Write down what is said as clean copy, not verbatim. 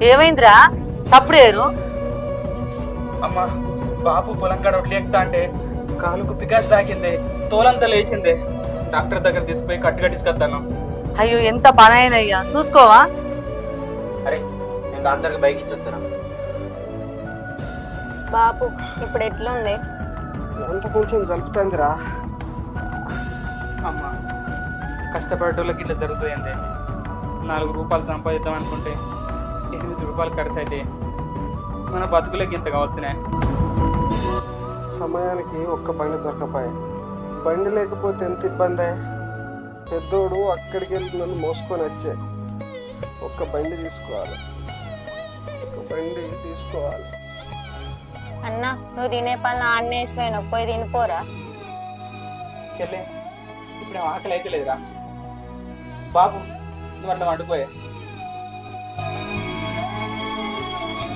ఏమైందిరా సప్పుడేరు? అమ్మా బాబు పొలం కాడ ఒట్లు ఎక్కుతా అంటే కాలుకు పికాస్ తాకింది, తోలంతా లేచింది. డాక్టర్ దగ్గర తీసుకుపోయి కట్టు కట్టించుకొస్తాను. అయ్యో ఎంత పని అయినయ్యా, చూసుకోవా? అరే నేను అందరికి బైక్ ఇచ్చేస్తాను. బాపు ఇప్పుడు ఎట్లుంది? అంత కొంచెం జలుపుతుందిరా. అమ్మ కష్టపడేటోళ్ళకి ఇట్లా జరుగుతుంది. 4 రూపాయలు సంపాదిద్దాం అనుకుంటే 8 రూపాయలు ఖర్చు అయితే మన బతుకులకి ఇంత కావచ్చునే. సమయానికి ఒక్క బండి దొరకపోయా. బండి లేకపోతే ఎంత ఇబ్బంది. పెద్దోడు అక్కడికి వెళ్ళి నన్ను మోసుకొని వచ్చే. ఒక్క బండి తీసుకోవాలి. అన్న నువ్వు తినే పనులు ఆన్నేసిపోయినా పోయి తినిపోరా. చెల్లె ఇప్పుడు ఆకలి అయితే లేదురా. బాబు నువ్వు అట్లా వండుకోయే.